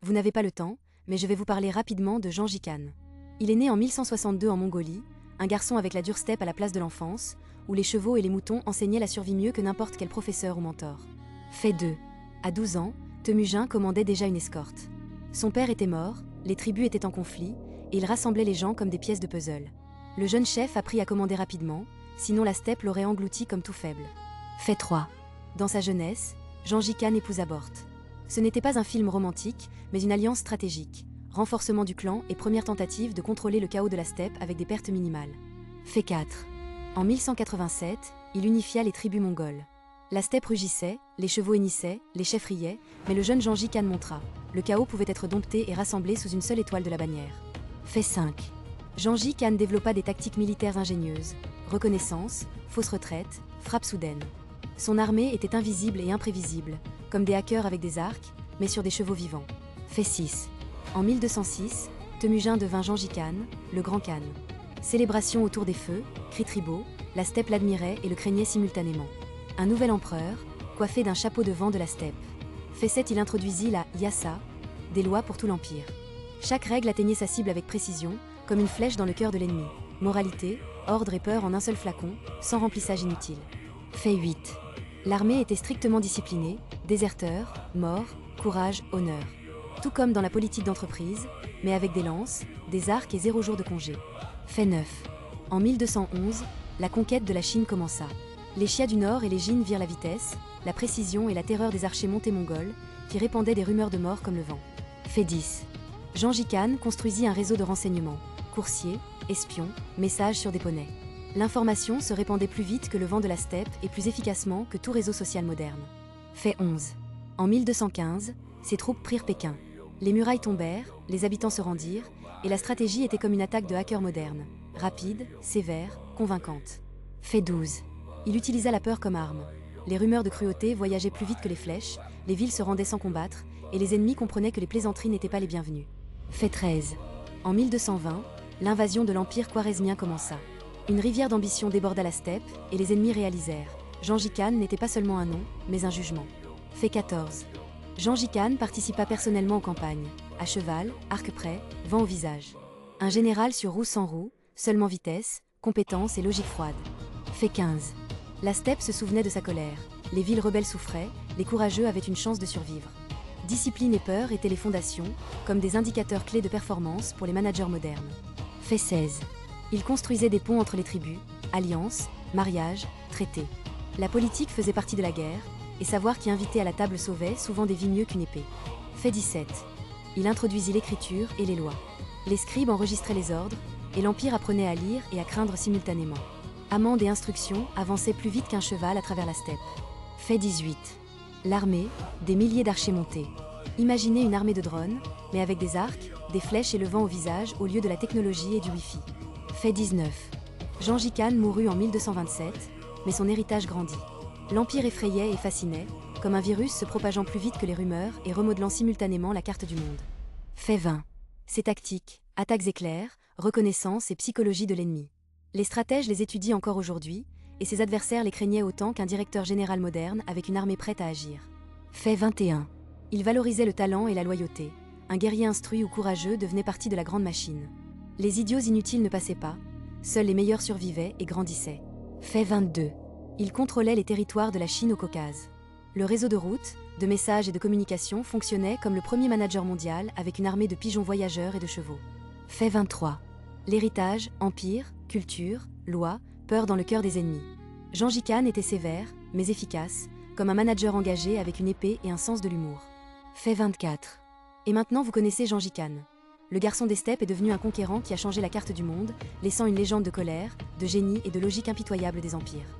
Vous n'avez pas le temps, mais je vais vous parler rapidement de Gengis Khan. Il est né en 1162 en Mongolie, un garçon avec la dure steppe à la place de l'enfance, où les chevaux et les moutons enseignaient la survie mieux que n'importe quel professeur ou mentor. Fait 2. À 12 ans, Temujin commandait déjà une escorte. Son père était mort, les tribus étaient en conflit, et il rassemblait les gens comme des pièces de puzzle. Le jeune chef apprit à commander rapidement, sinon la steppe l'aurait englouti comme tout faible. Fait 3. Dans sa jeunesse, Gengis Khan épousa Borte. Ce n'était pas un film romantique, mais une alliance stratégique, renforcement du clan et première tentative de contrôler le chaos de la steppe avec des pertes minimales. Fait 4. En 1187, il unifia les tribus mongoles. La steppe rugissait, les chevaux hennissaient, les chefs riaient, mais le jeune Gengis Khan montra. Le chaos pouvait être dompté et rassemblé sous une seule étoile de la bannière. Fait 5. Gengis Khan développa des tactiques militaires ingénieuses, reconnaissance, fausse retraite, frappe soudaine. Son armée était invisible et imprévisible, comme des hackers avec des arcs, mais sur des chevaux vivants. Fait 6. En 1206, Temujin devint Gengis Khan, le Grand Khan. Célébration autour des feux, cris tribaux, la steppe l'admirait et le craignait simultanément. Un nouvel empereur, coiffé d'un chapeau de vent de la steppe. Fait 7. Il introduisit la Yasa, des lois pour tout l'empire. Chaque règle atteignait sa cible avec précision, comme une flèche dans le cœur de l'ennemi. Moralité, ordre et peur en un seul flacon, sans remplissage inutile. Fait 8. L'armée était strictement disciplinée, déserteurs, morts, courage, honneur. Tout comme dans la politique d'entreprise, mais avec des lances, des arcs et 0 jour de congé. Fait 9. En 1211, la conquête de la Chine commença. Les Xia du Nord et les Jin virent la vitesse, la précision et la terreur des archers montés mongols, qui répandaient des rumeurs de mort comme le vent. Fait 10. Gengis Khan construisit un réseau de renseignements, coursiers, espions, messages sur des poneys. L'information se répandait plus vite que le vent de la steppe et plus efficacement que tout réseau social moderne. Fait 11. En 1215, ses troupes prirent Pékin. Les murailles tombèrent, les habitants se rendirent, et la stratégie était comme une attaque de hacker moderne, rapide, sévère, convaincante. Fait 12. Il utilisa la peur comme arme. Les rumeurs de cruauté voyageaient plus vite que les flèches, les villes se rendaient sans combattre, et les ennemis comprenaient que les plaisanteries n'étaient pas les bienvenues. Fait 13. En 1220, l'invasion de l'empire khwarezmien commença. Une rivière d'ambition déborda la steppe, et les ennemis réalisèrent. Gengis Khan n'était pas seulement un nom, mais un jugement. Fait 14. Gengis Khan participa personnellement aux campagnes, à cheval, arc prêt, vent au visage. Un général sur roue sans roue, seulement vitesse, compétence et logique froide. Fait 15. La steppe se souvenait de sa colère, les villes rebelles souffraient, les courageux avaient une chance de survivre. Discipline et peur étaient les fondations, comme des indicateurs clés de performance pour les managers modernes. Fait 16. Il construisait des ponts entre les tribus, alliances, mariages, traités. La politique faisait partie de la guerre, et savoir qui invitait à la table sauvait souvent des vies mieux qu'une épée. Fait 17. Il introduisit l'écriture et les lois. Les scribes enregistraient les ordres, et l'Empire apprenait à lire et à craindre simultanément. Amende et instruction avançaient plus vite qu'un cheval à travers la steppe. Fait 18. L'armée, des milliers d'archers montés. Imaginez une armée de drones, mais avec des arcs, des flèches et le vent au visage au lieu de la technologie et du Wi-Fi. Fait 19. Gengis Khan mourut en 1227, mais son héritage grandit. L'Empire effrayait et fascinait, comme un virus se propageant plus vite que les rumeurs et remodelant simultanément la carte du monde. Fait 20. Ses tactiques, attaques éclairs, reconnaissance et psychologie de l'ennemi. Les stratèges les étudient encore aujourd'hui, et ses adversaires les craignaient autant qu'un directeur général moderne avec une armée prête à agir. Fait 21. Il valorisait le talent et la loyauté. Un guerrier instruit ou courageux devenait partie de la grande machine. Les idiots inutiles ne passaient pas, seuls les meilleurs survivaient et grandissaient. Fait 22. Il contrôlait les territoires de la Chine au Caucase. Le réseau de routes, de messages et de communication fonctionnait comme le premier manager mondial avec une armée de pigeons voyageurs et de chevaux. Fait 23. L'héritage, empire, culture, loi, peur dans le cœur des ennemis. Gengis Khan était sévère, mais efficace, comme un manager engagé avec une épée et un sens de l'humour. Fait 24. Et maintenant vous connaissez Gengis Khan. Le garçon des steppes est devenu un conquérant qui a changé la carte du monde, laissant une légende de colère, de génie et de logique impitoyable des empires.